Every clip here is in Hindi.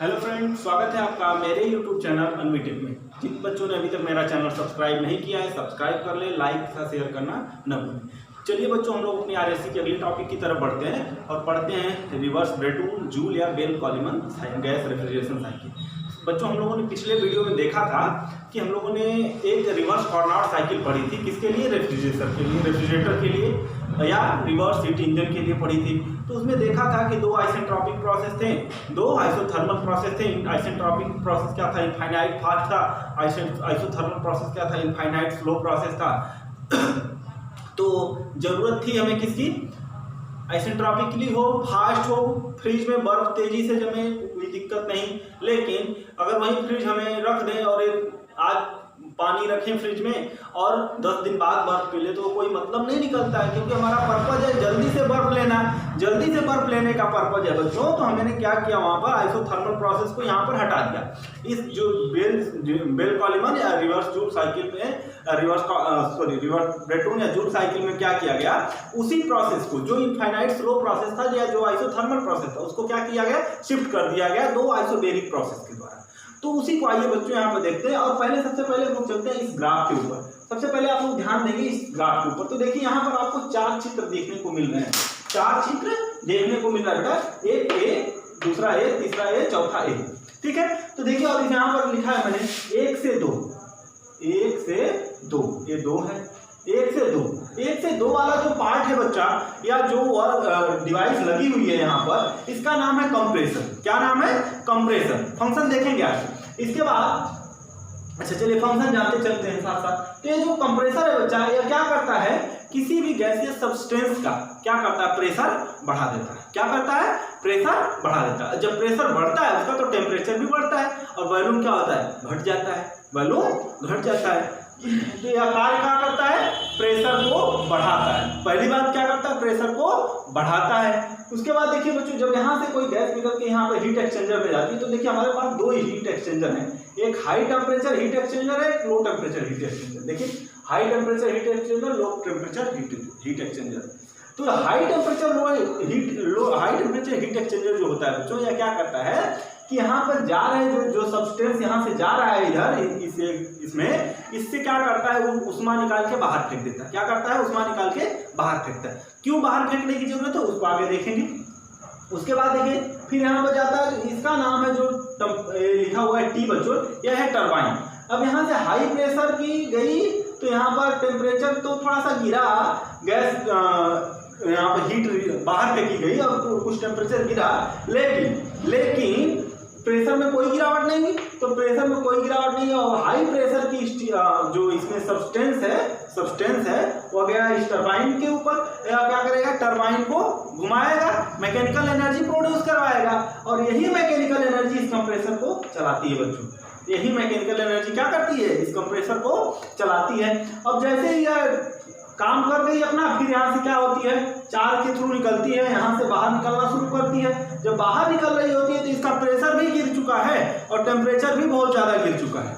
हेलो फ्रेंड, स्वागत है आपका मेरे यूट्यूब चैनल अनविटेक में। जिन बच्चों ने अभी तक मेरा चैनल सब्सक्राइब नहीं किया है, सब्सक्राइब कर ले, लाइक तथा शेयर करना न भूलें। चलिए बच्चों, हम लोग अपनी आरएससी के अगले टॉपिक की तरफ बढ़ते हैं और पढ़ते हैं रिवर्स ब्रेटन जूल या बेल कॉलीमन गैस रेफ्रिजरेशन साइकिल। बच्चों, हम लोगों ने पिछले वीडियो में देखा था कि हम लोगों ने एक रिवर्स कार्नोट साइकिल पढ़ी थी। किसके लिए? रेफ्रिजरेटर के लिए या रिवर्स हीट इंजन के लिए पढ़ी थी। तो उसमें देखा था कि दो आइसेंट्रोपिक प्रोसेस थे, दो आइसोथर्मल प्रोसेस थे। आइसेंट्रोपिक प्रोसेस क्या था? इनफाइनाइट फास्ट था। आइसोथर्मल प्रोसेस क्या था? इनफाइनाइट स्लो प्रोसेस था। तो जरूरत थी हमें किसकी? आइसेंट्रोपिकली हो, फास्ट हो, फ्रिज में बर्फ तेजी से जमे, कोई दिक्कत नहीं। लेकिन अगर वही फ्रिज हमें रख दें और आज पानी रखें फ्रिज में और 10 दिन बाद बर्फ पी ले, तो कोई मतलब नहीं निकलता है, क्योंकि हमारा पर्पज है जल्दी से बर्फ लेना। जल्दी से बर्फ लेने का पर्पज है बच्चों। तो हमने क्या किया, वहां पर आइसोथर्मल प्रोसेस को यहाँ पर हटा दिया। इस जो बेल कॉलीमन या रिवर्स जूल साइकिल में रिवर्स ब्रेटन या जूल साइकिल में क्या किया गया, उसी प्रोसेस को, जो इनफाइनाइट स्लो प्रोसेस था या जो आइसोथर्मल प्रोसेस था, उसको क्या किया गया, शिफ्ट कर दिया गया दो आइसोबेरिक प्रोसेस के द्वारा। तो उसी को आइए बच्चों यहाँ पर देखते हैं। और सबसे पहले हम लोग चलते हैं इस ग्राफ के ऊपर। सबसे पहले आप लोग ध्यान देंगे इस ग्राफ के ऊपर। तो देखिए यहाँ पर आपको 4 चित्र देखने को मिल रहे हैं। 4 चित्र देखने को मिल रहा है बेटा। एक ए, दूसरा ए, तीसरा ए, चौथा ए। ठीक है। तो देखिए, और यहाँ पर लिखा है मैंने 1 से 2, 1 से 2, ये 2 है। 1 से 2, 1 से 2 वाला जो पार्ट है बच्चा, या जो डिवाइस लगी हुई है यहाँ पर, इसका नाम है कंप्रेसर। क्या नाम है? कंप्रेसर। फंक्शन देखेंगे आज। इसके बाद अच्छा चलिए फंक्शन जानते चलते हैं साथ साथ। तो ये जो कंप्रेसर है बच्चा, ये क्या करता है, किसी भी गैसीय सब्सटेंस का क्या करता है, प्रेशर बढ़ा देता है। क्या करता है? प्रेशर बढ़ा देता है। जब प्रेशर बढ़ता है उसका, तो टेम्परेचर भी बढ़ता है और वॉल्यूम क्या होता है, घट जाता है। वॉल्यूम घट जाता है। तो यह कार्य क्या करता है, प्रेशर को बढ़ाता है। पहली बात क्या करता है, प्रेशर को बढ़ाता है। उसके बाद देखिए बच्चों, जब यहाँ से कोई गैस निकल के यहाँ पे हीट एक्सचेंजर में जाती है, तो देखिए हमारे पास 2 हीट एक्सचेंजर हैं। एक हाई टेम्परेचर हीट एक्सचेंजर है, एक लो टेम्परेचर हीट एक्सचेंजर। देखिए, high temperature heat exchanger, low temperature heat exchanger. तो high temperature high temperature heat exchanger जो होता है बच्चों, यह क्या करता है कि यहाँ पर जा रहे जो सब्सटेंस यहाँ से जा रहा है इधर इसमें, इससे क्या करता है, वो उष्मा निकाल के बाहर फेंक देता है। क्या करता है? उष्मा निकाल के बाहर फेंकता है। क्यों बाहर फेंकने की जरूरत है, उसको आगे देखेंगे। उसके बाद देखिए, फिर यहाँ पर जाता है, इसका नाम है जो लिखा हुआ है टी बच्चों, यह है टरबाइन। अब यहाँ से हाई प्रेशर की गई, तो यहाँ पर टेम्परेचर तो थोड़ा सा गिरा, गैस यहाँ पर हीट बाहर फेंकी गई और कुछ टेम्परेचर गिरा, लेकिन प्रेशर में कोई गिरावट नहीं हुई। तो प्रेशर में कोई गिरावट नहीं है और हाई प्रेशर की जो इसमें सब्सटेंस है वो गया इस टरबाइन के ऊपर। क्या करेगा, टरबाइन को घुमाएगा, मैकेनिकल एनर्जी प्रोड्यूस करवाएगा, और यही मैकेनिकल एनर्जी इस कंप्रेसर को चलाती है बच्चों। यही मैकेनिकल एनर्जी क्या करती है, इस कंप्रेसर को चलाती है। अब जैसे ही यह काम कर गई अपना, फिर यहाँ से क्या होती है, 4 के थ्रू निकलती है, यहाँ से बाहर निकलना शुरू करती है। जब बाहर निकल रही होती है तो इसका प्रेशर भी गिर चुका है और टेम्परेचर भी बहुत ज़्यादा गिर चुका है।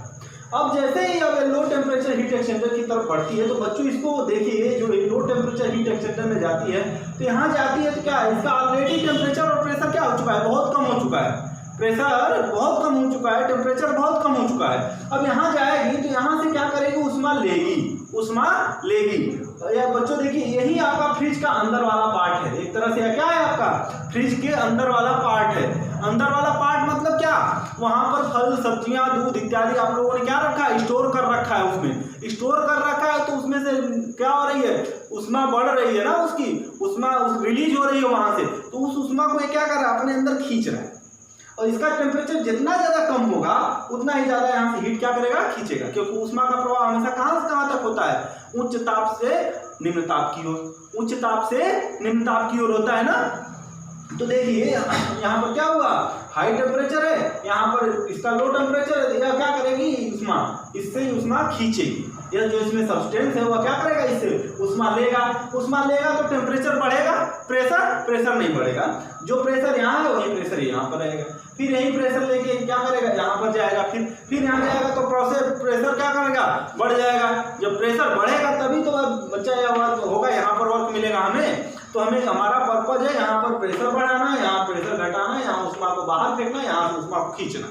अब जैसे ही अब लो टेम्परेचर हीट एक्सचेंजर की तरफ बढ़ती है, तो बच्चों इसको देखिए, जो लो टेम्परेचर हीट एक्सचेंजर में जाती है, तो यहाँ जाती है तो क्या है, इसका ऑलरेडी टेम्परेचर और प्रेशर क्या हो चुका है, बहुत कम हो चुका है। प्रेशर बहुत कम हो चुका है, टेम्परेचर बहुत कम हो चुका है। अब यहाँ जाएगी तो यहाँ से क्या करेगी, उष्मा लेगी। या बच्चों देखिए, यही आपका फ्रिज का अंदर वाला पार्ट है। एक तरह से क्या है, आपका फ्रिज के अंदर वाला पार्ट है। अंदर वाला पार्ट मतलब क्या, वहां पर फल, सब्जियां, दूध इत्यादि आप लोगों ने क्या रखा है, स्टोर कर रखा है। उसमें स्टोर कर रखा है, तो उसमें से क्या हो रही है, उष्मा बढ़ रही है ना, उसकी उष्मा रिलीज हो रही है वहां से। तो उस उष्मा को क्या कर रहा है, अपने अंदर खींच रहा है। और इसका टेम्परेचर जितना ज्यादा कम होगा, उतना ही ज्यादा यहाँ से हीट क्या करेगा, खींचेगा। क्योंकि उष्मा का प्रवाह हमेशा कहां से कहां तक होता है, उच्च ताप से निम्न ताप की ओर, उच्च ताप से निम्न ताप की ओर होता है ना। तो देखिए यहाँ पर क्या हुआ, हाई टेम्परेचर है, यहाँ पर इसका लो टेम्परेचर है। यह क्या करेगी, उष्मा, इससे उष्मा खींचेगी। यह जो इसमें सब्सटेंस है वह क्या करेगा, इससे उष्मा लेगा तो टेम्परेचर बढ़ेगा, प्रेशर नहीं बढ़ेगा। जो प्रेशर यहाँ है वही प्रेशर यहाँ पर रहेगा। फिर यही प्रेशर लेके क्या करेगा, यहाँ पर जाएगा, फिर यहाँ जाएगा, तो प्रेशर क्या करेगा, बढ़ जाएगा। जब प्रेशर बढ़ेगा तभी तो बच्चा यह वर्क होगा, यहाँ पर वर्क मिलेगा हमें। तो हमें हमारा पर्पज है यहाँ पर प्रेशर बढ़ाना है, यहाँ प्रेशर घटाना है, यहाँ ऊष्मा को बाहर फेंकना है, यहाँ से ऊष्मा को खींचना।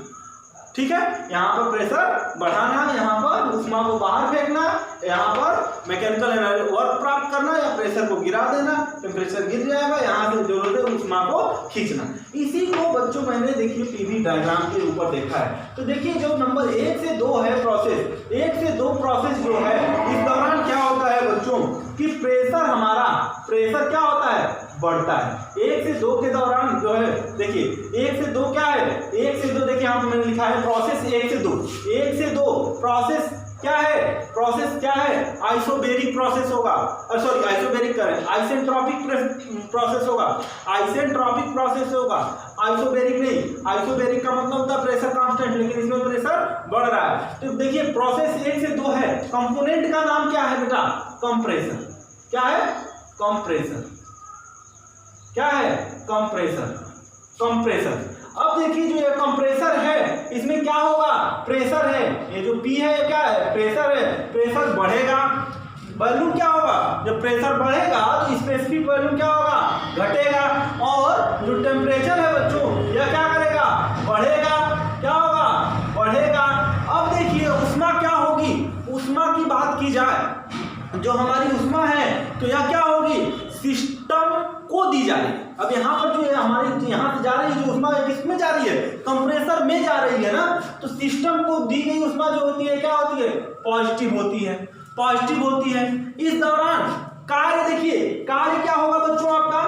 ठीक है, यहाँ पर प्रेशर बढ़ाना, यहाँ पर ऊष्मा को बाहर फेंकना, यहाँ पर मैकेनिकल एनर्जी वर्क प्राप्त करना या प्रेशर को गिरा देना, टेम्परेचर गिर जाएगा, यहाँ से जरूरत है ऊष्मा को खींचना। इसी को बच्चों मैंने देखिए पीवी डायग्राम के ऊपर देखा है। तो देखिए जो नंबर 1 से 2 है प्रोसेस, 1 से 2 प्रोसेस जो है इस दौरान क्या होता है बच्चों कि प्रेशर हमारा प्रेशर क्या होता है बढ़ता है। 1 से 2 के दौरान जो है देखिए 1 से 2 क्या है, 1 से 2 देखिए यहाँ पे मैंने लिखा है प्रोसेस 1 से 2, 1 से 2 प्रोसेस क्या है, प्रोसेस क्या है आइसोबेरिक प्रोसेस होगा, सॉरी आइसोबेरिक करें आइसेंट्रोपिक प्रोसेस होगा, आइसेंट्रोपिक प्रोसेस होगा, आइसोबेरिक नहीं। आइसोबेरिक का मतलब होता है प्रेशर कांस्टेंट, लेकिन इसमें प्रेशर बढ़ रहा है। तो देखिए प्रोसेस 1 से 2 है, कंपोनेंट का नाम क्या है बेटा कंप्रेसर। क्या है कंप्रेसर, क्या है कंप्रेसर, कंप्रेसर। अब देखिए जो ये कंप्रेसर है इसमें क्या होगा प्रेशर है, ये जो P है क्या है प्रेशर है, प्रेशर बढ़ेगा, वॉल्यूम क्या होगा, जब प्रेशर बढ़ेगा तो स्पेसिफिक वॉल्यूम क्या होगा घटेगा, और जो टेम्परेचर है बच्चों यह क्या करेगा बढ़ेगा, क्या होगा बढ़ेगा। अब देखिए ऊष्मा क्या होगी, ऊष्मा की बात की जाए जो हमारी ऊष्मा है तो यह क्या होगी सिस्टम को दी जा रही है। अब यहाँ पर जो है हमारी यहाँ से जा रही है जो ऊष्मा है किसमें जा रही है कंप्रेसर में जा रही है ना, तो सिस्टम को दी गई ऊष्मा जो होती है क्या होती है पॉजिटिव होती है, पॉजिटिव होती है। इस दौरान कार्य देखिए कार्य क्या होगा बच्चों आपका,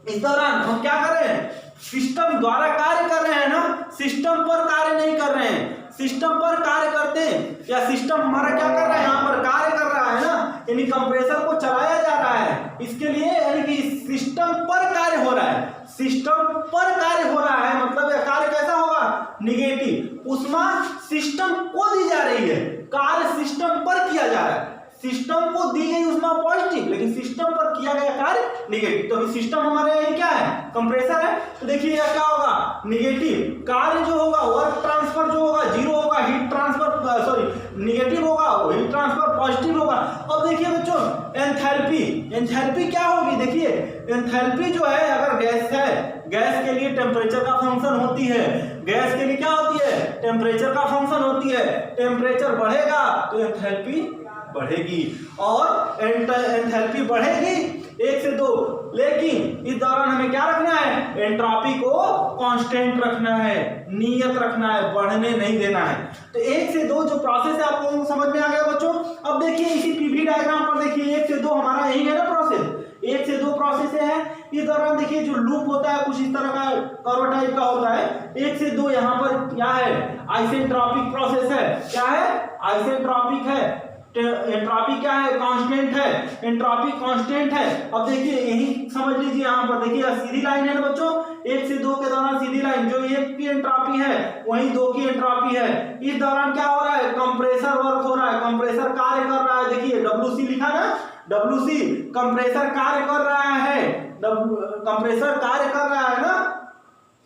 इस दौरान हम क्या कर रहे हैं सिस्टम द्वारा कार्य कर रहे हैं ना, सिस्टम पर कार्य नहीं कर रहे हैं, सिस्टम पर कार्य करते हैं या सिस्टम हमारा क्या कर रहा है यहाँ पर कार्य कर रहा है ना, यानी कंप्रेसर को चलाया जा रहा है, इसके लिए यानी कि सिस्टम पर कार्य हो रहा है, सिस्टम पर कार्य हो रहा है मतलब यह कार्य कैसा होगा निगेटिव, ऊष्मा सिस्टम को दी जा रही है, कार्य सिस्टम पर किया जा रहा है, सिस्टम को दी गई ऊष्मा पॉजिटिव लेकिन सिस्टम पर किया गया कार्य निगेटिव। तो अभी सिस्टम हमारे यहाँ क्या है कंप्रेसर है, तो देखिए यह क्या होगा निगेटिव, कार्य जो होगा वर्क ट्रांसफर जो होगा जीरो होगा, हीट ट्रांसफर सॉरी निगेटिव होगा, हीट ट्रांसफर पॉजिटिव होगा। अब देखिए बच्चों एंथैल्पी, एंथैल्पी क्या होगी देखिए एंथैल्पी जो है अगर गैस है, गैस के लिए टेम्परेचर का फंक्शन होती है, गैस के लिए क्या होती है टेम्परेचर का फंक्शन होती है, टेम्परेचर बढ़ेगा तो एंथैल्पी बढ़ेगी और एंथैल्पी बढ़ेगी 1 से 2, लेकिन इस दौरान हमें क्या रखना है एंट्रोपी को कांस्टेंट रखना है, नियत रखना है, बढ़ने नहीं देना है। तो 1 से 2 जो प्रोसेस है आप लोगों को समझ में आ गया बच्चों। अब देखिए इसी पीवी डायग्राम पर देखिए 1 से 2 हमारा यही है ना प्रोसेस, 1 से 2 प्रोसेस है। इस दौरान देखिए जो लूप होता है कुछ इस तरह का कर्व टाइप का होता है, 1 से 2 यहाँ पर क्या है आइसेंट्रोपिक प्रोसेस है, क्या है आइसेंट्रोपिक है, एंट्रोपी क्या है कांस्टेंट है, एंट्रोपी कांस्टेंट है। अब देखिए यही समझ लीजिए यहाँ पर देखिए सीधी लाइन है ना बच्चों, 1 से 2 के दौरान सीधी लाइन जो 1 की एंट्रोपी है वही 2 की एंट्रोपी है। इस दौरान क्या हो रहा है कंप्रेसर वर्क हो रहा है, कंप्रेसर कार्य कर रहा है, देखिए WC लिखा ना, WC कंप्रेसर कार्य कर रहा है, कंप्रेसर कार्य कर रहा है ना।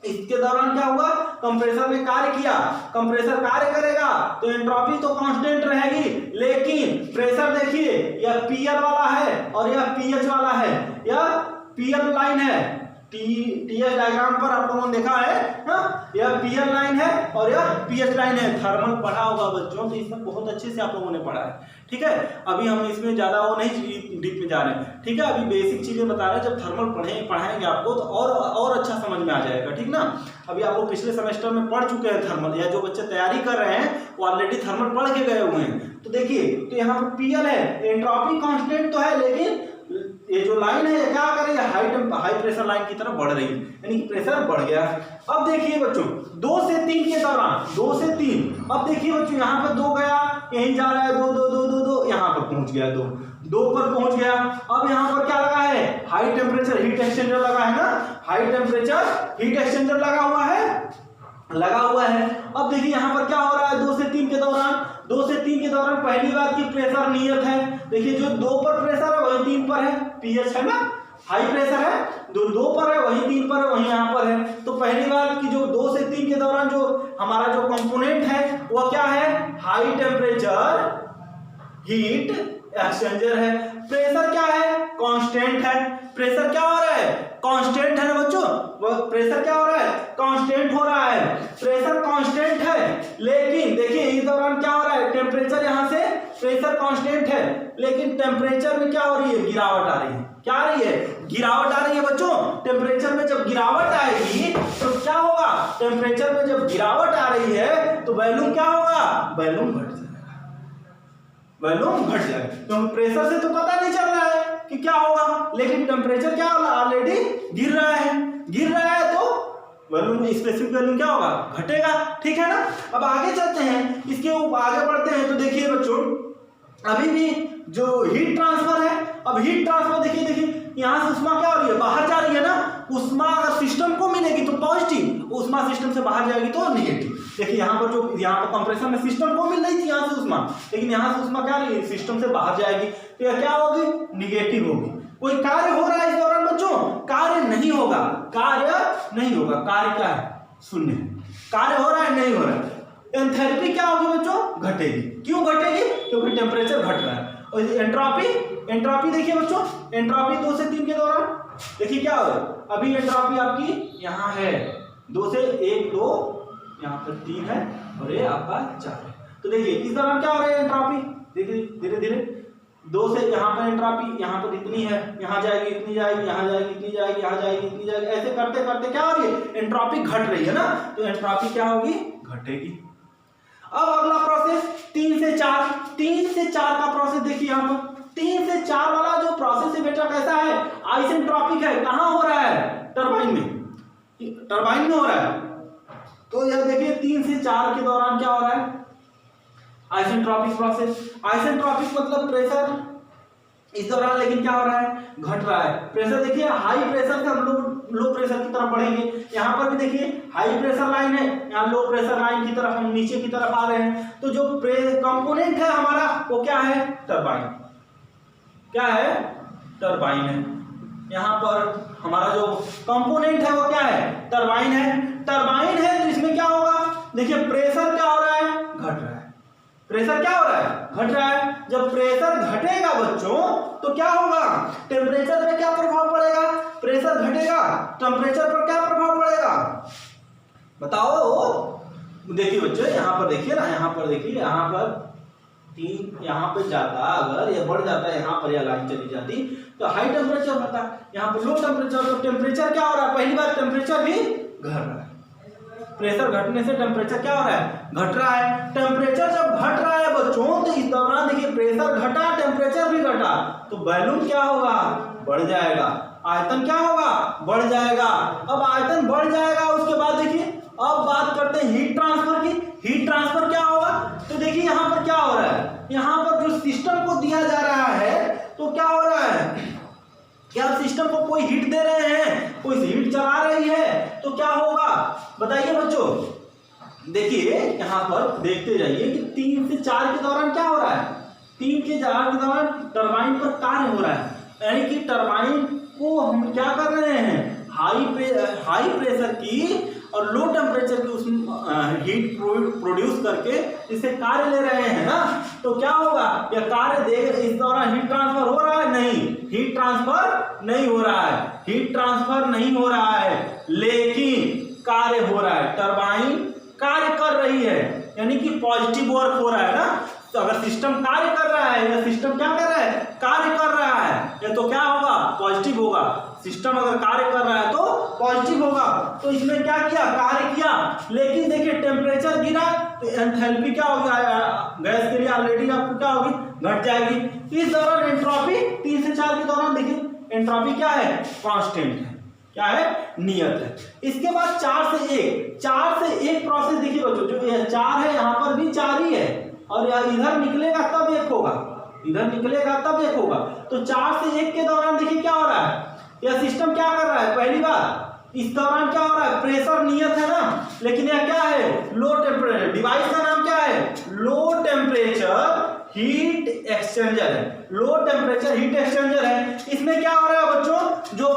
इसके दौरान क्या हुआ कंप्रेसर ने कार्य किया, कंप्रेसर कार्य करेगा तो एंट्रोपी तो कांस्टेंट रहेगी, लेकिन प्रेशर देखिए यह PL वाला है और यह PH वाला है, यह PL लाइन है, TS डायग्राम पर आप लोगों ने देखा है ना, यह PL लाइन है और यह PH लाइन है। थर्मल पढ़ा होगा बच्चों तो इसमें बहुत अच्छे से आप लोगों ने पढ़ा है, ठीक है। अभी हम इसमें ज्यादा वो नहीं डीप में जा रहे हैं, ठीक है। अभी बेसिक चीजें बता रहे हैं, जब थर्मल पढ़ाएंगे आपको तो और अच्छा समझ में आ जाएगा, ठीक ना। अभी आप लोग पिछले सेमेस्टर में पढ़ चुके हैं थर्मल, या जो बच्चे तैयारी कर रहे हैं वो ऑलरेडी थर्मल पढ़ के गए हुए हैं। तो देखिए तो यहाँ पर PL है, एंट्रोपी कांस्टेंट तो है लेकिन ये जो लाइन है क्या कर रही है हाई प्रेशर लाइन की तरफ बढ़ रही है, यानी कि प्रेशर बढ़ गया। अब देखिए बच्चों 2 से 3 के दौरान 2 से 3, अब देखिए बच्चों यहाँ पर 2 गया, यहीं जा रहा है 2 2 2 2 2 यहाँ पर पहुंच गया, 2 पर पहुंच गया। अब यहाँ पर क्या लगा है हाई टेम्परेचर हीट एक्सचेंजर लगा है ना, हाई टेम्परेचर हीट एक्सचेंजर लगा हुआ है। अब देखिए यहाँ पर क्या हो रहा है 2 से 3 के दौरान पहली बात की प्रेशर नियत है, देखिए जो 2 पर प्रेशर है वही 3 पर है, PH है ना, हाई प्रेशर है, 2 पर है वही 3 पर है वही यहाँ पर है। तो पहली बात की जो 2 से 3 के दौरान जो हमारा जो कंपोनेंट है वो क्या है हाई टेम्परेचर हीट एक्सचेंजर है, प्रेशर क्या है कांस्टेंट है, प्रेशर क्या हो रहा है, कांस्टेंट है ना बच्चों, प्रेशर क्या हो रहा है, कांस्टेंट हो रहा है, प्रेशर कांस्टेंट है। लेकिन देखिए इस दौरान क्या हो रहा है, टेम्परेचर यहाँ से प्रेशर कांस्टेंट है, लेकिन टेम्परेचर में क्या हो रही है, गिरावट आ रही है। क्या आ रही है, गिरावट आ रही है बच्चों। टेम्परेचर में जब गिरावट आएगी तो क्या होगा, टेम्परेचर में जब गिरावट आ रही है तो वॉल्यूम क्या होगा, वॉल्यूम घट जाएगा, वॉल्यूम घट जाएगा, क्योंकि प्रेशर से तो पता नहीं चल रहा है कि क्या होगा, लेकिन टेम्परेचर क्या ऑलरेडी गिर रहा है तो वॉल्यूम, स्पेसिफिक वॉल्यूम क्या होगा, घटेगा। ठीक है ना। अब आगे चलते हैं, इसके आगे बढ़ते हैं तो देखिए बच्चों अभी भी जो हीट ट्रांसफर है, अब हीट ट्रांसफर देखिए यहाँ से उष्मा क्या हो रही है, बाहर जा रही है ना। उष्मा अगर सिस्टम को मिलेगी तो पॉजिटिव, उष्मा सिस्टम से बाहर जाएगी तो नेगेटिव। देखिए यहाँ पर कंप्रेसर में सिस्टम को मिल रही थी यहाँ से उष्मा, लेकिन यहाँ से उष्मा क्या रही है, सिस्टम से बाहर जाएगी तो यह क्या होगी, निगेटिव होगी। कोई कार्य हो रहा है इस दौरान बच्चों, कार्य नहीं होगा, कार्य क्या है, शून्य। कार्य हो रहा है, नहीं हो रहा है। एंथैल्पी क्या होगी बच्चों, घटेगी। क्यों घटेगी, क्योंकि टेम्परेचर घट रहा है। और एंट्रोपी देखिए बच्चों, एंट्रोपी 2 से 3 के दौरान देखिए क्या हो रहा है। अभी एंट्रोपी आपकी यहाँ है 2 से 1 2, यहाँ पर 3 है और ये आपका 4 है। तो देखिए इस दौरान क्या हो रहा है, एंट्रोपी देखिए धीरे धीरे 2 से यहाँ पर एंट्रोपी, यहाँ पर इतनी है, यहाँ जाएगी इतनी जाएगी, यहाँ जाएगी इतनी जाएगी, यहाँ जाएगी इतनी जाएगी, ऐसे करते करते क्या हो रही है, एंट्रोपी घट रही है ना। तो एंट्रोपी क्या होगी, घटेगी। अब अगला प्रोसेस 3 से 4 का प्रोसेस देखिए यहाँ पर 3 से 4 वाला जो प्रोसेस है बेटा कैसा है, आइसेंट्रोपिक है। कहाँ हो रहा है, टरबाइन में हो रहा है। तो यह देखिए 3 से 4 के दौरान क्या हो रहा है, आइसेंट्रोपिक प्रोसेस। आइसेंट्रोपिक मतलब प्रेशर इस दौरान लेकिन क्या हो रहा है, घट रहा है। प्रेशर देखिए हाई प्रेशर से हम लोग लो प्रेशर की तरफ बढ़ेंगे। यहाँ पर भी देखिए हाई प्रेशर लाइन है, यहाँ लो प्रेशर लाइन की तरफ हम नीचे की तरफ आ रहे हैं। तो जो कंपोनेंट है हमारा वो क्या है, टरबाइन। क्या है, टरबाइन है। यहाँ पर हमारा जो कंपोनेंट है वो क्या है, टरबाइन है। टरबाइन है तो इसमें क्या होगा, देखिए प्रेशर क्या हो रहा है, घट रहा है। प्रेशर क्या हो रहा है, घट रहा है। जब प्रेशर घटेगा बच्चों तो क्या होगा, टेम्परेचर पे क्या प्रभाव पड़ेगा, प्रेशर घटेगा, टेम्परेचर पर क्या प्रभाव पड़ेगा बताओ। देखिए बच्चों यहाँ पर देखिए ना, यहाँ पर देखिए, यहाँ पर 3 यहाँ पे जाता, अगर ये बढ़ जाता है, यहाँ पर यह लाइन चली जाती तो हाई टेम्परेचर होता है। यहाँ पर लो टेम्परेचर, तो टेम्परेचर क्या हो रहा है, पहली बार टेम्परेचर भी घट रहा है। प्रेशर घटने से टेम्परेचर क्या हो रहा है, घट रहा है। टेम्परेचर जब घट रहा है बच्चों तो इस दौरान देखिए प्रेशर घटा, टेम्परेचर भी घटा, तो वॉल्यूम क्या होगा, बढ़ जाएगा। आयतन क्या होगा, बढ़ जाएगा। अब आयतन बढ़ जाएगा, उसके बाद देखिए अब बात करते हैं हीट ट्रांसफर की। हीट ट्रांसफर क्या होगा, तो देखिए यहाँ पर क्या हो रहा है, यहाँ पर जो सिस्टम को दिया जा रहा है तो क्या हो रहा है, क्या सिस्टम को कोई हीट दे रहे हैं, कोई हीट चला रही है, तो क्या होगा बताइए बच्चों। देखिए यहाँ पर देखते जाइए कि 3 से 4 के दौरान क्या हो रहा है, 3 के 4 के दौरान टरबाइन पर कार्य हो रहा है। यानी कि टरबाइन को हम क्या कर रहे हैं, हाई प्रेशर की और लो टेम्परेचर की उसमें हीट प्रोड्यूस करके इससे कार्य ले रहे हैं ना। तो क्या होगा, यह कार्य देगा। इस दौरान हीट ट्रांसफर हो रहा है, नहीं, हीट ट्रांसफर नहीं हो रहा है, हीट ट्रांसफर नहीं हो रहा है, लेकिन कार्य हो रहा है। टरबाइन कार्य कर रही है, यानी कि पॉजिटिव वर्क हो रहा है ना। तो अगर सिस्टम कार्य कर रहा है, या सिस्टम क्या कर रहा है, कार्य कर रहा है, या तो क्या होगा, पॉजिटिव होगा। सिस्टम अगर कार्य कर रहा है तो पॉजिटिव होगा। तो इसमें क्या किया, कार्य किया, लेकिन देखिए टेम्परेचर गिरा तो एंथैल्पी क्या होगी, गैस के लिए ऑलरेडी आपको क्या होगी, घट जाएगी। इस दौरान एंट्रोपी 3 से 4 के दौरान देखिए एंट्रोपी क्या है, कांस्टेंट है, क्या है, नियत है। इसके बाद 4 से 1 प्रोसेस देखिए बच्चों, जो 4 है यहाँ पर भी 4 ही है, और इधर निकलेगा तब 1 होगा, इधर निकलेगा तब 1 होगा। तो 4 से 1 के दौरान देखिए क्या हो रहा है, यह सिस्टम क्या कर रहा है, पहली बार इस दौरान क्या हो रहा है, प्रेशर नियत है ना, लेकिन यह क्या है, लो टेम्परेचर। डिवाइस का नाम क्या है, लो टेम्परेचर हीट एक्सचेंजर है, लो टेम्परेचर हीट एक्सचेंजर है। इसमें क्या हो रहा है बच्चों, जो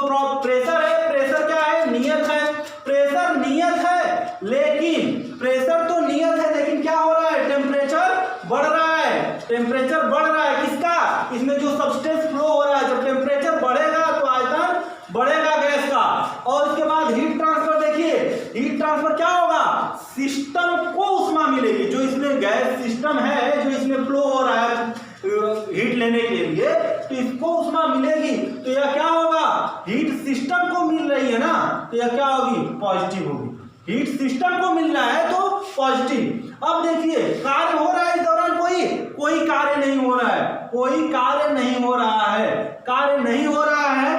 प्रेशर है, प्रेशर क्या है, नियत है, प्रेशर नियत है, लेकिन प्रेशर तो नियत है, लेकिन क्या हो रहा है, टेम्परेचर बढ़ रहा है, टेम्परेचर बढ़ रहा है। किसका, इसमें जो सब्सटेंस फ्लो हो रहा है, जब टेम्परेचर बढ़ेगा तो आयतन सिस्टम को उष्मा मिलेगी, जो इसमें गैस सिस्टम है, जो इसमें फ्लो हो रहा है हीट लेने के लिए, तो इसको उष्मा मिलेगी, तो यह क्या होगा, हीट सिस्टम को मिल रही है ना, तो यह क्या होगी, पॉजिटिव होगी। हीट सिस्टम को मिल रहा है तो पॉजिटिव। अब देखिए कार्य हो रहा है इस दौरान, कोई कार्य नहीं हो रहा है, कोई कार्य नहीं हो रहा है, कार्य नहीं हो रहा है।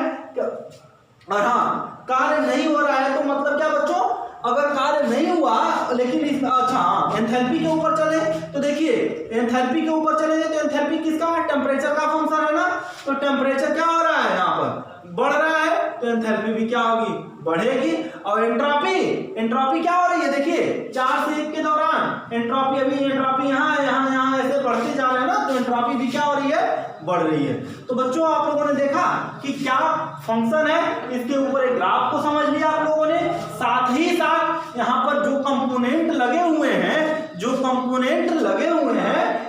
और हाँ, कार्य नहीं हो रहा है तो मतलब क्या बच्चों, अगर कार्य नहीं हुआ लेकिन इस अच्छा एंथैल्पी के ऊपर चले तो देखिए एंथैल्पी के ऊपर चलेंगे तो एंथैल्पी किसका है, टेम्परेचर का फंक्शन है ना, तो टेम्परेचर क्या हो रहा है, यहाँ पर बढ़ रहा है, तो एंथैल्पी भी क्या होगी, बढ़ेगी। और एंट्रोपी क्या हो रही है, देखिए 4 से 1 के दौरान एंट्रोपी, अभी एंट्रोपी यहाँ ऐसे बढ़ते जा रहे हैं ना, तो एंट्रोपी भी क्या हो रही है, बढ़ रही है। तो बच्चों आप लोगों ने देखा कि क्या फंक्शन है, इसके ऊपर एक ग्राफ को समझ लिया आप लोगों ने, साथ ही साथ यहाँ पर जो कंपोनेंट लगे हुए हैं,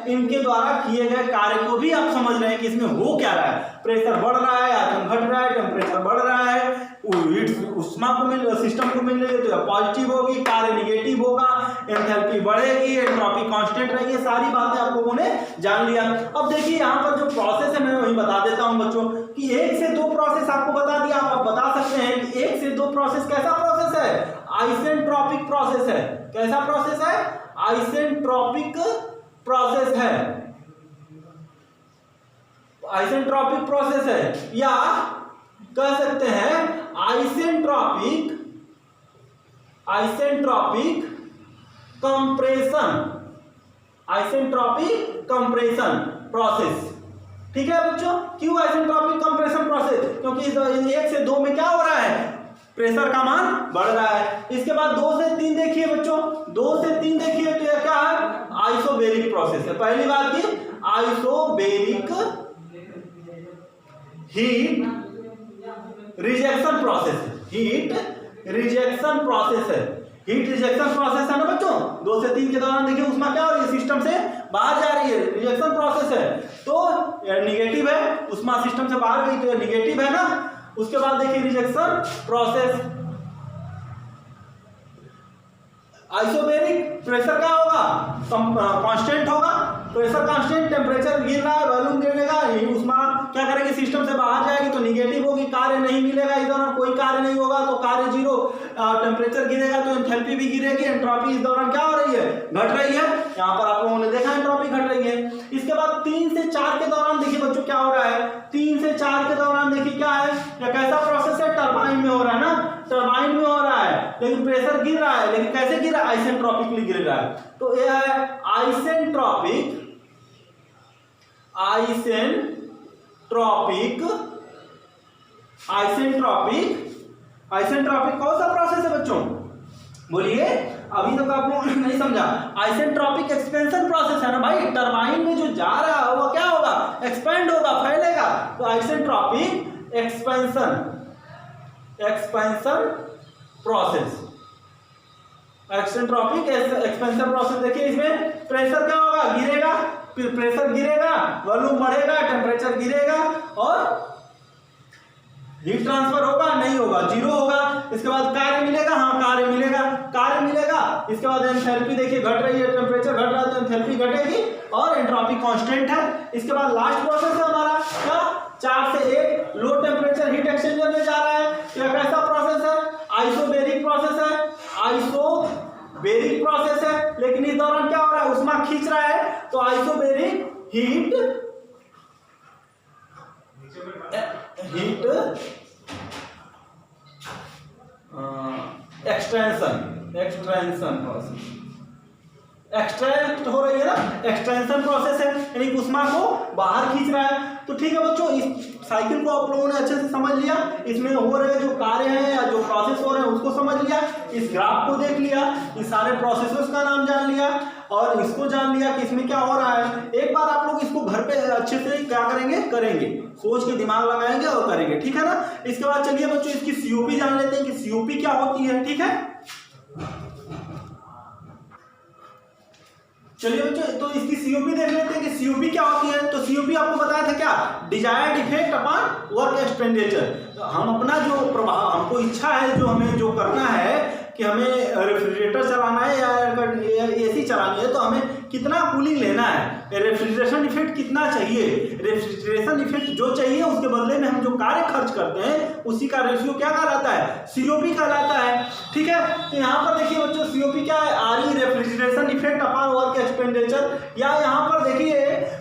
इनके द्वारा किए गए कार्य को भी आप समझ रहे हैं कि इसमें हो क्या रहा है, प्रेशर बढ़ रहा है, आयतन घट रहा है, टेम्परेचर बढ़ रहा है, उष्मा को सिस्टम को मिल रही है तो पॉजिटिव होगी, कार्य निगेटिव होगा, एंथैल्पी बढ़ेगी, एंट्रोपी कांस्टेंट रहेगी। सारी बातें आप लोगों ने जान लिया। अब देखिए यहाँ पर जो प्रोसेस है मैं वही बता देता हूँ बच्चों कि 1 से 2 प्रोसेस आपको बता दिया। आप बता सकते हैं कि 1 से 2 प्रोसेस कैसा प्रोसेस है, आइसेंट्रोपिक प्रोसेस है। कैसा प्रोसेस है, आइसेंट्रोपिक प्रोसेस है, आइसेंट्रोपिक प्रोसेस है, या कह सकते हैं आइसेंट्रोपिक कंप्रेशन प्रोसेस। ठीक है बच्चों, क्यों आइसेंट्रोपिक कंप्रेशन प्रोसेस, क्योंकि 1 से 2 में क्या हो रहा है, प्रेशर का मान बढ़ रहा है। इसके बाद 2 से 3 देखिए बच्चों, 2 से 3 देखिए तो यह क्या है, आइसोबेरिक प्रोसेस है। पहली बात की आइसोबेरिक हीट रिजेक्शन प्रोसेस है, हीट रिजेक्शन प्रोसेस है ना बच्चों। 2 से 3 के दौरान देखिए उष्मा क्या हो रही है, सिस्टम से बाहर जा रही है, रिजेक्शन प्रोसेस है, तो निगेटिव है, उष्मा सिस्टम से बाहर गई तो निगेटिव है ना। उसके बाद देखिए रिजेक्शन प्रोसेस, आइसोबेरिक प्रेशर क्या होगा, कांस्टेंट होगा, प्रेशर कांस्टेंट, टेम्परेचर गिर रहा है, वॉल्यूम गिरेगा, उष्मा क्या करेगी, सिस्टम से बाहर जाएगी तो निगेटिव होगी, कार्य नहीं मिलेगा, इस दौरान कोई कार्य नहीं होगा तो कार्य 0, टेम्परेचर गिरेगा तो एंथैल्पी भी गिरेगी, एंट्रोपी इस दौरान क्या हो रही है, घट रही है। यहाँ पर आप लोगों ने देखा एंट्रोपी घट रही है। इसके बाद 3 से 4 के दौरान देखिए बच्चों क्या हो रहा है, 3 से 4 के दौरान देखिए क्या है, कैसा प्रोसेस है, टरबाइन में हो रहा है ना, टरबाइन में हो रहा है, लेकिन प्रेशर गिर रहा है, लेकिन कैसे गिर रहा है, आइसेंट्रोपिकली गिर रहा है। तो यह है आइसेंट्रोपिक कौन सा प्रोसेस है बच्चों, बोलिए, अभी तक आप लोगों ने नहीं समझा। आइसेंट्रोपिक एक्सपेंशन प्रोसेस है ना भाई, टरबाइन में जो जा रहा है वो क्या होगा, एक्सपेंड होगा, फैलेगा, तो isentropic expansion process, isentropic expansion process. देखिए इसमें प्रेशर क्या होगा, गिरेगा, फिर प्रेशर गिरेगा, वॉल्यूम बढ़ेगा, टेम्परेचर गिरेगा और हीट ट्रांसफर होगा, नहीं होगा, 0 होगा। इसके बाद कार्य मिलेगा, हाँ कार्य मिलेगा। इसके बाद एंथैल्पी देखिए घट रही है, टेम्परेचर घट रहा है तो एंथैल्पी घटेगी और एंट्रोपी कांस्टेंट है। इसके बाद लास्ट प्रोसेस है हमारा क्या, 4 से 1 लो टेम्परेचर हीट एक्सचेंजर में जा रहा है। यह कैसा प्रोसेस है, आइसोबेरिक प्रोसेस है, लेकिन इस दौरान क्या हो रहा है, उष्मा खींच रहा है, तो isobaric heat extraction process, extract हो रही है ना, एक्सटेंशन प्रोसेस है, यानी उष्मा को बाहर खींच रहा है। तो ठीक है बच्चों, इस साइकिल को आप लोगों ने अच्छे से समझ लिया, इसमें हो रहे जो कार्य हैं या जो प्रोसेस हो रहे हैं उसको समझ लिया, इस ग्राफ को देख लिया, इस सारे प्रोसेसेस का नाम जान लिया और इसको जान लिया कि इसमें क्या हो रहा है। एक बार आप लोग इसको घर पे अच्छे से क्या करेंगे, सोच के दिमाग लगाएंगे और करेंगे, ठीक है ना। इसके बाद चलिए बच्चों इसकी सीओपी जान लेते हैं कि सीओपी क्या होती है, ठीक है। चलिए बच्चों तो इसकी सीओपी देख लेते हैं कि सीओपी क्या होती है। तो सीओपी आपको बताया था क्या, desired effect upon work expenditure. तो हम अपना जो प्रभाव, हमको इच्छा है जो हमें जो करना है कि हमें रेफ्रिजरेटर चलाना है या एसी चलानी है तो हमें कितना कूलिंग लेना है, रेफ्रिजरेशन इफेक्ट कितना चाहिए, रेफ्रिजरेशन इफेक्ट जो चाहिए उसके बदले में हम जो कार्य खर्च करते हैं उसी का रेशियो क्या कहलाता है, सीओपी कहलाता है। ठीक है, तो यहाँ पर देखिए बच्चों सीओपी क्या है, RE refrigeration effect upon work expenditure, या यहाँ पर देखिए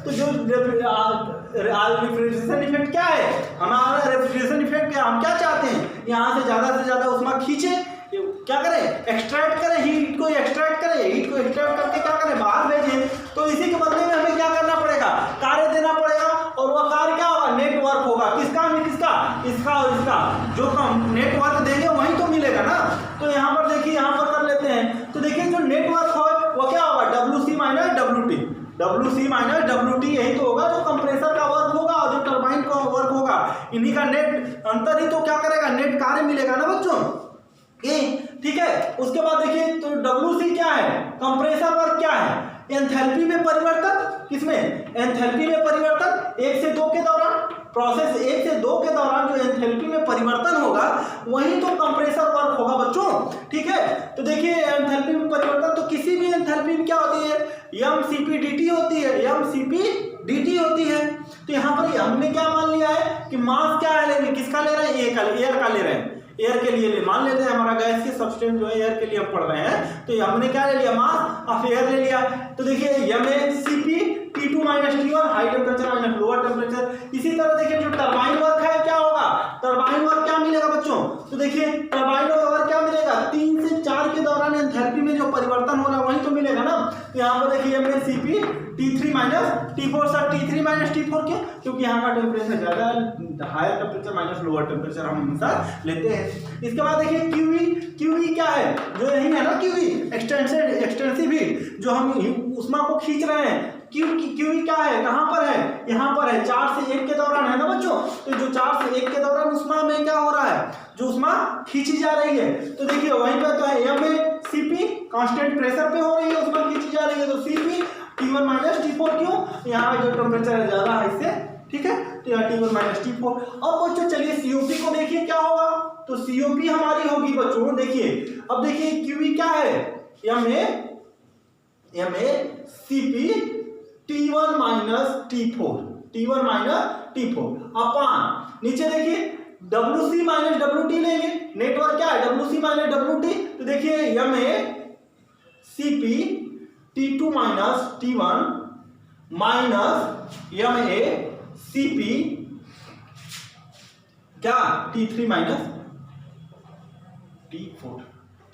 तो जो रेफ्रिजरेशन इफेक्ट क्या है, हमारा रेफ्रिजरेशन इफेक्ट क्या, हम क्या चाहते हैं यहाँ से ज़्यादा उष्मा खींचे, क्या करें, एक्सट्रैक्ट करें, हीट को एक्सट्रैक्ट करें, हीट को एक्सट्रैक्ट करके क्या करें, बाहर भेजें। तो इसी के बदले में हमें क्या करना पड़ेगा, कार्य देना पड़ेगा, और वह कार्य क्या होगा, नेटवर्क होगा, किसका इसका और इसका, जो कम नेटवर्क देंगे वही तो मिलेगा ना। तो यहाँ पर देखिए, यहाँ पर कर लेते हैं, तो देखिए जो नेटवर्क हो वो क्या होगा, WC माइनस WT, यही तो होगा जो कंप्रेसर का वर्क होगा और जो टरबाइन का वर्क होगा, इन्हीं का नेट अंतर ही तो क्या करेगा, नेट कार्य मिलेगा ना बच्चों। ठीक है, उसके बाद देखिए तो WC क्या है, कंप्रेसर वर्क क्या है, एंथैल्पी में परिवर्तन, किसमें, एंथैल्पी में परिवर्तन 1 से 2 के दौरान, प्रोसेस 1 से 2 के दौरान जो एंथैल्पी में परिवर्तन होगा वही तो कंप्रेसर वर्क होगा बच्चों। ठीक है, तो देखिए एंथैल्पी में परिवर्तन, तो किसी भी एंथैल्पी में क्या होती है, mCpDT होती है, mCpDT होती है। तो यहाँ पर हमने क्या मान लिया है कि मास क्या है, किसका ले रहे हैं, एयर का ले रहे हैं, एयर के लिए मान लेते हैं, हमारा गैस के सब्सटेंस जो है एयर के लिए हम पढ़ रहे हैं, तो हमने क्या ले लिया, मास ऑफ एयर ले लिया। तो देखिए MACP T2 minus T1, high temperature minus lower temperature. इसी तरह देखिए जो टरबाइन वर्क है क्या होगा, टरबाइन वर्क क्या मिलेगा बच्चों, तो देखिए टरबाइन वर्क क्या मिलेगा, 3 से 4 के दौरान एंथैल्पी में जो परिवर्तन हो रहा है वही तो मिलेगा ना। तो यहाँ पर देखिए MACP T3 minus T4, sir T3 minus T4 क्यों, क्योंकि यहाँ का टेम्परेचर ज्यादा, higher temperature minus lower temperature हम हमेशा लेते हैं। इसके बाद देखिए QE क्या है, जो यही है ना QE, एक्सटेंसिव हीट, जो हम उष्मा को खींच रहे हैं। QE क्या है, कहाँ पर है, यहाँ पर है, 4 से 1 के दौरान है ना बच्चों। तो जो 4 से 1 के दौरान उष्मा में क्या हो रहा है, जो उष्मा खींची जा रही है, तो देखिए वहीं पर तो है MACP कांस्टेंट प्रेशर पे हो रही है, उष्मा खींची जा रही है, तो CP T1 माइनस T4 क्यों, यहाँ जो टेम्परेचर ज्यादा है इससे। ठीक है, तो यहाँ T1 माइनस T4। अब बच्चों चलिए COP को देखिए क्या होगा, तो COP हमारी होगी बच्चों, देखिए अब देखिए QE क्या है, MACP T1 माइनस T4 अपान नीचे देखिए WC माइनस WT लेंगे, नेटवर्क क्या है, WC माइनस WT। तो देखिए MACP T2 minus T1 minus MACP क्या T3 माइनस T4।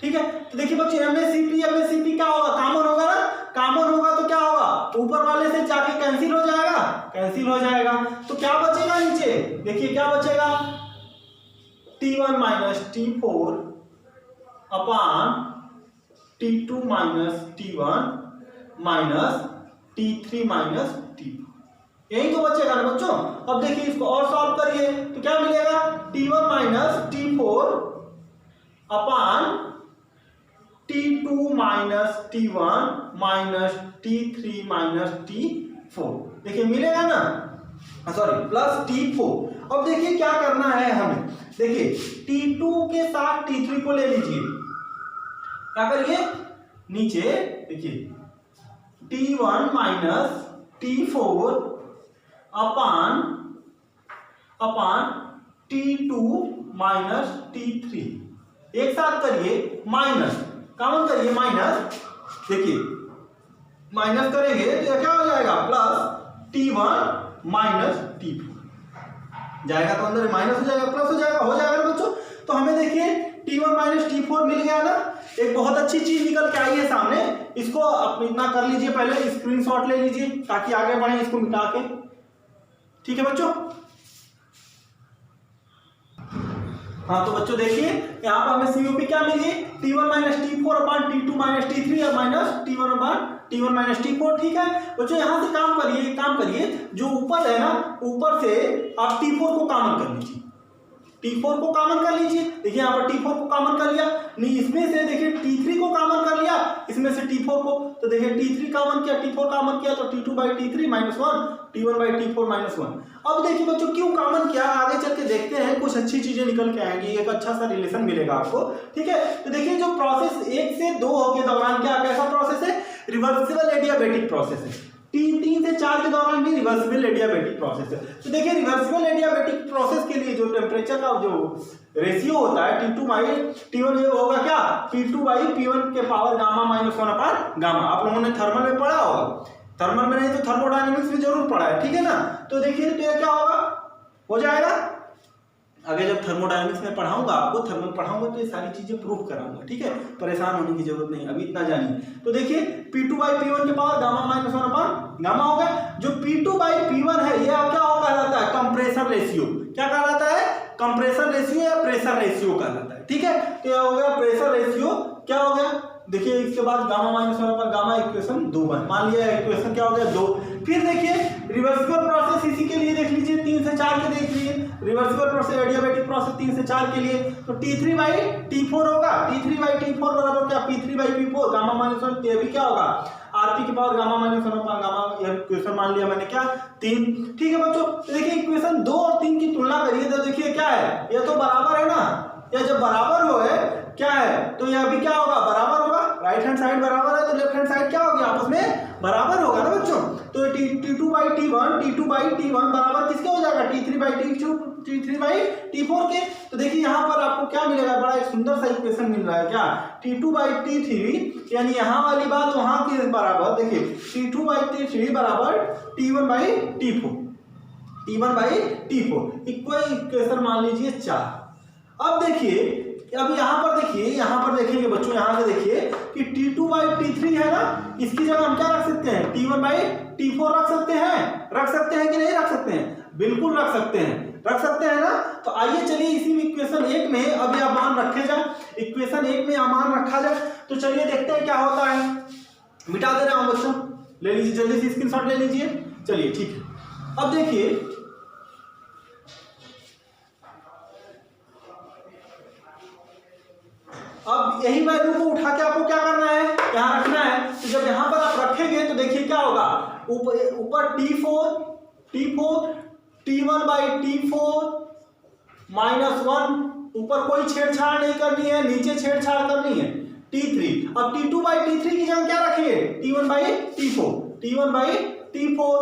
ठीक है, तो देखिए बच्चों MACP क्या होगा, कॉमन होगा ना, कॉमन होगा तो क्या होगा, ऊपर वाले से जाके कैंसिल हो जाएगा, तो क्या बचेगा नीचे, देखिए क्या बचेगा, T1 माइनस T4 अपान T2 minus T1 minus T3 minus T4, यही तो बचेगा ना बच्चों। अब देखिए इसको और सॉल्व करिए तो क्या मिलेगा, T1 माइनस T4 अपान T2 minus T1 minus T3 minus T4, देखिए मिलेगा ना, सॉरी प्लस T4। अब देखिए क्या करना है हमें, देखिए T2 के साथ T3 को ले लीजिए, क्या करिए, नीचे देखिए T1 माइनस T4 अपान T2 माइनस T3, एक साथ करिए, माइनस कॉमन करिए, माइनस देखिए माइनस करेंगे तो क्या हो जाएगा, प्लस T1 माइनस T4 जाएगा, तो अंदर माइनस हो जाएगा, प्लस हो जाएगा ना बच्चों। तो हमें देखिए T1 माइनस T4 मिल गया ना, एक बहुत अच्छी चीज निकल के आई है सामने, इसको आप इतना कर लीजिए, पहले स्क्रीनशॉट ले लीजिए ताकि आगे बढ़े इसको मिटा के। ठीक है बच्चों, हाँ तो बच्चों देखिए यहाँ पर हमें COP क्या मिली, T1 माइनस T4 अपान T2 माइनस T3 और माइनस T1 अपान T1 माइनस T4। ठीक है बच्चों, यहाँ से काम करिए, जो ऊपर है ना, ऊपर से आप T4 को कॉमन कर लीजिए, T4 को कॉमन कर लीजिए, देखिए यहाँ पर T4 को कॉमन कर लिया, नहीं इसमें से देखिए T3 को कॉमन कर लिया, इसमें से T4 को, तो देखिए T3 कॉमन किया, T4 कॉमन किया, तो T2 by T3 minus 1, T1 by T4 minus 1। अब देखिए बच्चों क्यों कॉमन किया, आगे चल के देखते हैं, कुछ अच्छी चीजें निकल के आएंगी, एक अच्छा सा रिलेशन मिलेगा आपको। ठीक है, तो देखिए जो प्रोसेस 1 से 2 के दौरान क्या, कैसा रिवर्सिबल एडियाबेटिक प्रोसेस है। 3 से 4 के दौरान भी रिवर्सिबल एडियाबेटिक प्रोसेस है। तो देखिए रिवर्सिबल एडियाबेटिक प्रोसेस के लिए जो टेम्परेचर का जो रेशियो होता है T2/T1 ये होगा क्या, P2/P1 के power gamma minus 1 upon gamma. आप लोगों ने थर्मल में पढ़ा होगा, थर्मल में नहीं तो थर्मोडायनेमिक्स में जरूर पढ़ा है, ठीक है ना। तो देखिए तो ये क्या होगा, हो जाएगा। आगे जब थर्मोडायनेमिक्स में पढ़ाऊंगा आपको, थर्मल पढ़ाऊंगा तो ये सारी चीजें प्रूव कराऊंगा, ठीक है, परेशान होने की जरूरत नहीं, अभी इतना जानिए। तो देखिए P2/P1 के power gamma minus 1 upon gamma हो गया। जो P2/P1 है ये क्या कहलाता है, कंप्रेसर रेशियो। क्या कहलाता है, कंप्रेसर रेशियो या प्रेशर रेशियो कहलाता है, ठीक है। तो यह हो गया प्रेशर रेशियो, क्या हो गया देखिए, इसके बाद gamma minus 1 upon gamma equation 2 बन, मान लिया इक्वेशन क्या हो गया 2। फिर देखिए रिवर्सिबल प्रोसेस इसी के लिए देख लीजिए, 3 से 4 के देख लीजिए रिवर्सिबल प्रोसेस एडियाबेटिक प्रोसेस 3 से 4 के लिए। तो T3/T4 होगा, T3/T4 बराबर क्या, P3/P4 गामा माइनस 1। ये भी क्या होगा, आरपी के power gamma minus 1 upon gamma. यह इक्वेशन मान लिया मैंने क्या 3, ठीक है बच्चों। तो देखिए इक्वेशन 2 और 3 की तुलना करिए तो देखिए क्या है, यह तो बराबर है ना, यह जब बराबर हो है क्या है तो यह भी क्या होगा, बराबर होगा। राइट हैंड साइड बराबर है तो लेफ्ट हैंड साइड क्या होगी, आपस में बराबर होगा ना बच्चों। तो T2/T1 बराबर किसके हो जाएगा, T3/T4 के। तो देखिए यहाँ पर आपको क्या मिलेगा, बड़ा एक सुंदर सा इक्वेशन मिल रहा है क्या, T2/T3 यानी यहाँ वाली बात वहां के बराबर। देखिए T2/T3 बराबर T1/T4, T1/T4 इक्वेशन मान लीजिए 4। अब देखिए अब यहाँ पर देखिए, यहाँ पर देखेंगे बच्चों, यहाँ से देखिए कि T2/T3 है ना, इसकी जगह हम क्या रख सकते हैं, T1/T4 रख सकते हैं कि नहीं रख सकते हैं, बिल्कुल रख सकते हैं ना। तो आइए चलिए इसी इक्वेशन 1 में अब यह मान रखे जाए, इक्वेशन 1 में यह मान रखा जाए। तो चलिए देखते हैं क्या होता है। मिटा दे रहा हूं बच्चों, ले लीजिए जल्दी से स्क्रीनशॉट ले लीजिए। चलिए ठीक है, अब देखिए अब यही वैल्यू को उठा के आपको क्या करना है, यहाँ रखना है। तो जब यहाँ पर आप रखेंगे तो देखिए क्या होगा, ऊपर T4 T1/T4 -1, ऊपर कोई छेड़छाड़ नहीं करनी है, नीचे छेड़छाड़ करनी है T3। अब T2/T3 की जगह क्या रखिए, T1/T4 -1 T4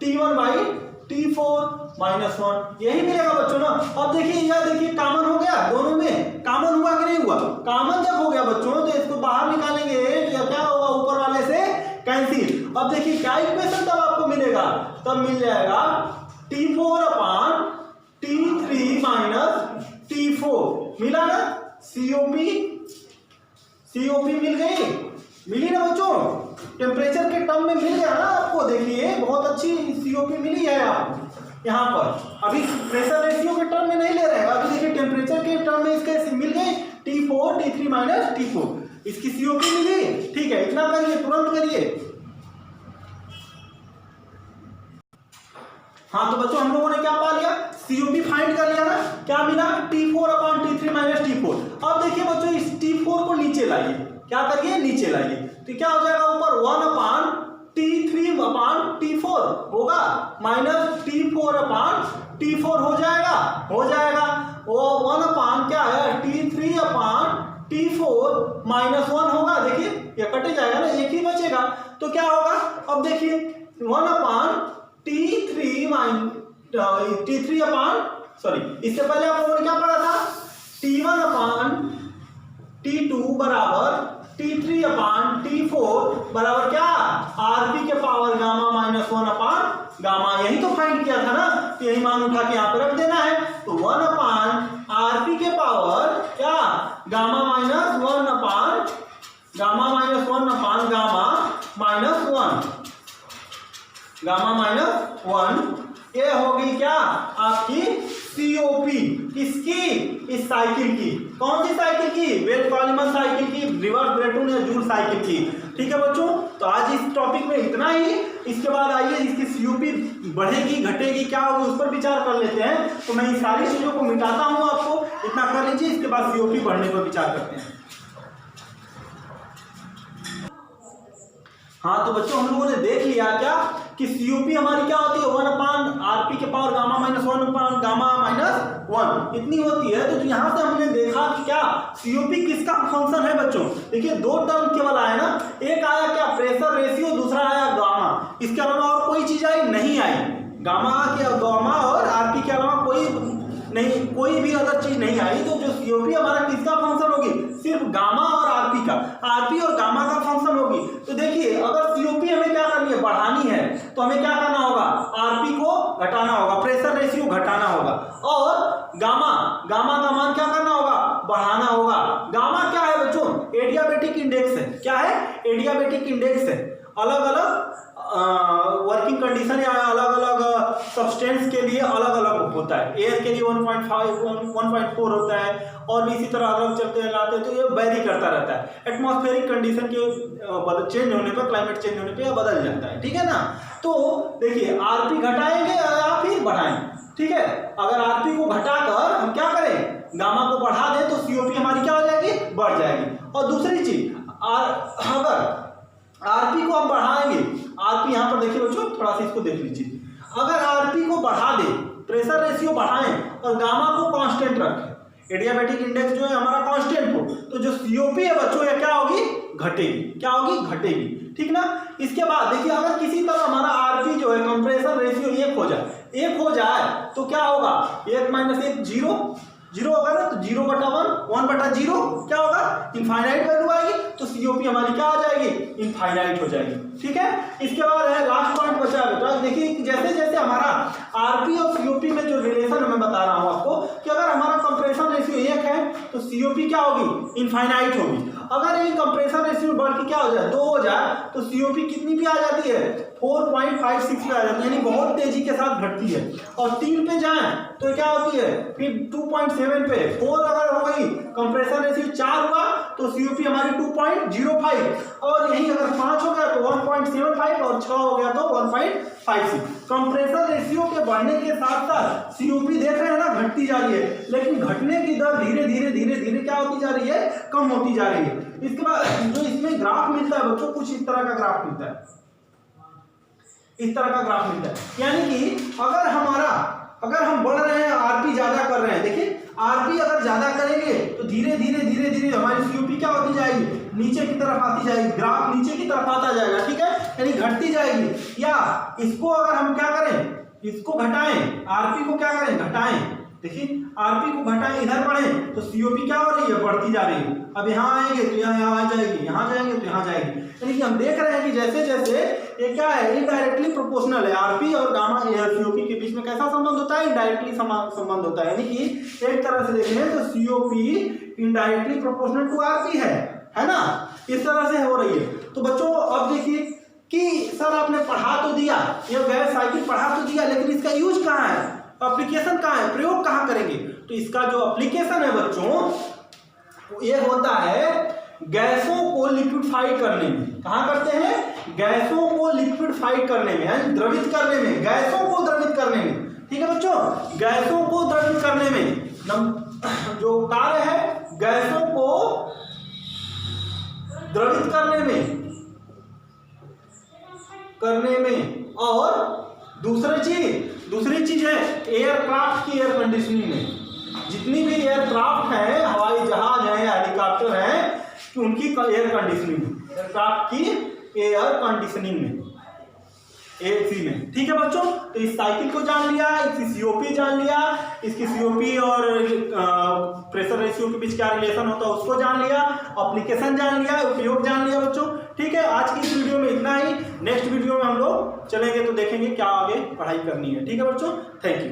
T1/T4 -1 यही मिलेगा बच्चों ना। अब देखिए यह देखिए कॉमन हो गया, दोनों में कॉमन हुआ कि नहीं हुआ, कॉमन जब हो गया बच्चों तो इसको बाहर निकालेंगे तो क्या होगा, ऊपर वाले से कैंसिल। अब देखिए क्या इक्वेशन तब आपको मिलेगा, तब मिल जाएगा T4/T3 -T4 मिला ना, COP मिली ना बच्चों, टेम्परेचर के टर्म में मिल गया ना आपको। देखिए बहुत अच्छी COP मिली है आपको यहाँ पर। अभी प्रेशर रेशियो के टर्म में नहीं ले रहे हैं, अभी देखिए टेम्परेचर के टर्म में इसके मिल गए T4 T3 -T4 इसकी COP मिली। ठीक है, इतना करिए, तुरंत करिए। हाँ तो बच्चों हम लोगों ने क्या पा लिया, COP फाइंड कर लिया ना, क्या मिला T4/T3 -T4। अब देखिए बच्चों इस T4 को नीचे लाइए, क्या करिए नीचे लाइए, तो क्या हो जाएगा ऊपर 1/T3/T4 होगा -T4/T4 हो जाएगा वो 1 क्या है T3/T4 -1 होगा। देखिए ये कट जाएगा ना, एक ही बचेगा तो क्या होगा। अब देखिए 1/T3 इससे पहले आप लोगों ने क्या पढ़ा था, T1/T2 बराबर T3/T4 बराबर क्या, आरपी के पावर गामा -1/गामा। यही तो फाइंड किया था ना, तो यही मान उठा के यहाँ पर रख देना है। तो 1/आरपी के पावर क्या, गामा -1 ये होगी क्या आपकी COP, किसकी, इस साइकिल की। कौन सी साइकिल की, वेट पॉलीमर साइकिल की, रिवर्स ब्रेटन या जूल साइकिल की। ठीक है बच्चों, तो आज इस टॉपिक में इतना ही। इसके बाद आइए इसकी COP बढ़ेगी घटेगी क्या होगी उस पर विचार कर लेते हैं। तो मैं इन सारी चीजों को मिटाता हूं, आपको इतना कर लीजिए, इसके बाद COP बढ़ने पर विचार करते हैं। हाँ तो बच्चों हम लोगों ने देख लिया क्या कि COP हमारी क्या होती है, 1/आरपी के पावर गामा -1/गामा -1 इतनी होती है। तो यहाँ से हमने देखा कि क्या सीओपी किसका फंक्शन है बच्चों? देखिए दो टर्म केवल आया ना, एक आया क्या प्रेशर रेशियो, दूसरा आया गामा। इसके अलावा और कोई चीज आई नहीं आई। गामा और आरपी के अलावा कोई भी अदर चीज नहीं आई। तो जो सीओपी हमारा किसका फंक्शन होगी? सिर्फ गामा और आरपी का, आरपी और गामा का फंक्शन होगी। तो देखिए अगर सीओपी हमें क्या करनी है, बढ़ानी है, तो हमें क्या करना होगा? आरपी को घटाना होगा, प्रेशर रेशियो घटाना होगा, और गामा का मान क्या करना होगा? बढ़ाना होगा। गामा क्या है बच्चों? एडियाबेटिक इंडेक्स है। क्या है? एडियाबेटिक इंडेक्स है। अलग अलग वर्किंग कंडीशन या अलग अलग सब्सटेंस के लिए अलग अलग होता है। एयर के लिए 1.5 1.4 होता है, और भी इसी तरह अलग चलते जाते हैं। तो ये वेरी करता रहता है एटमॉस्फेरिक कंडीशन के चेंज होने पर, क्लाइमेट चेंज होने पर यह बदल जाता है। ठीक है ना? तो देखिए आरपी घटाएंगे या फिर बढ़ाएंगे। ठीक है, अगर आरपी को घटाकर हम क्या करें, गामा को बढ़ा दें, तो सीओपी हमारी क्या हो जाएगी? बढ़ जाएगी। और दूसरी चीज, अगर आरपी को हम बढ़ाएंगे, आरपी यहां पर देखिए बच्चों, थोड़ा सा इसको देख लीजिए। अगर आरपी को बढ़ा दे, प्रेशर रेशियो बढ़ाएं और गामा को कांस्टेंट रखें, एडियाबेटिक इंडेक्स जो है हमारा कांस्टेंट हो, तो जो सीओपी है बच्चों ये क्या होगी? घटेगी। क्या होगी? घटेगी। ठीक ना? इसके बाद देखिए अगर किसी तरह हमारा आरपी जो है कंप्रेसर रेशियो 1 हो जाए तो क्या होगा? 1 - 1 जीरो होगा ना, तो 0/1 1/0 क्या होगा? इनफाइनाइट वैल्यू आएगी। तो सीओपी हमारी क्या हो जाएगी? इनफाइनाइट हो जाएगी। ठीक है, इसके बाद है लास्ट पॉइंट बचा है बेटा। देखिए जैसे जैसे हमारा आरपी और सीओपी में जो रिलेशन मैं बता रहा हूं आपको, कि अगर हमारा कंप्रेशन रेशियो 1 है तो सीओपी क्या होगी? इनफाइनाइट होगी। अगर ये कंप्रेशन रेशियो बढ़ के क्या हो जाए? 2 हो जाए, तो सीओपी कितनी भी आ जाती है? 4.56 पे आ जाती है, यानी बहुत तेजी के साथ घटती है। और 3 पे जाए तो क्या होती है? फिर 2.7 पे। 4 अगर हो गई, कंप्रेशन रेशियो 4 हुआ, तो सीओपी हमारी 2.05, और यही अगर 5 हो गया तो 1.75, और 6 हो गया तो 1.56। कंप्रेशन रेशियो के बढ़ने के साथ साथ सीओपी देख रहे हैं ना, घटती जा रही है, लेकिन घटने की दर धीरे धीरे क्या होती जा रही है? कम होती जा रही है। इसके बाद जो इसमें ग्राफ मिलता है बच्चों, कुछ इस तरह का ग्राफ मिलता है, इस तरह का ग्राफ मिलता है। यानी कि अगर हम बढ़ रहे हैं, आरपी ज्यादा कर रहे हैं, देखिए आरपी अगर ज्यादा करेंगे तो धीरे धीरे हमारी सीओपी क्या होती जाएगी? नीचे की तरफ आती जाएगी, ग्राफ नीचे की तरफ आता जाएगा। ठीक है, यानी घटती जाएगी। या इसको अगर हम क्या करें, इसको घटाएं, आरपी को क्या करें? घटाएं। देखिए आरपी को घटाएं, इधर बढ़ें, तो सीओपी क्या हो रही है? बढ़ती जा रही है। अब यहाँ आएंगे तो यहाँ आ जाएगी, यहाँ जाएंगे तो यहाँ जाएगी। यानी कि हम देख रहे हैं कि जैसे जैसे ये क्या है? इनडायरेक्टली प्रोपोर्शनल है। आरपी और गामा सीओपी के बीच में कैसा संबंध होता है? इनडायरेक्टली संबंध होता है। यानी कि एक तरह से देखें तो COP indirectly proportional to RP है ना? इस तरह से हो रही है। तो बच्चों अब देखिए कि सर आपने पढ़ा तो दिया, ये गैस साइकिल पढ़ा तो दिया, लेकिन इसका यूज कहाँ है? एप्लीकेशन कहाँ है? प्रयोग कहाँ करेंगे? तो इसका जो एप्लीकेशन है बच्चों, ये होता है गैसों को लिक्विफाई करने में। कहाँ करते हैं? गैसों को लिक्विफाई करने में, यानी द्रवित करने में, गैसों को द्रवित करने में। ठीक है बच्चों, गैसों को द्रवित करने में जो कार्य है, गैसों को द्रवित करने में। और दूसरी चीज है एयरक्राफ्ट की एयर कंडीशनिंग में। जितनी भी एयरक्राफ्ट है, हवाई जहाज है, हेलीकॉप्टर है, तो उनकी एयर कंडीशनिंग, एयरक्राफ्ट की एयर कंडीशनिंग में, एसी में। ठीक है बच्चों, तो इस साइकिल को जान लिया, इसकी सीओपी जान लिया, इसकी सीओपी और प्रेशर रेशियो के बीच क्या रिलेशन होता है उसको जान लिया, एप्लीकेशन जान लिया, उपयोग जान लिया बच्चों। ठीक है, आज की इस वीडियो में इतना ही। नेक्स्ट वीडियो में हम लोग चलेंगे तो देखेंगे क्या आगे पढ़ाई करनी है। ठीक है बच्चों, थैंक यू।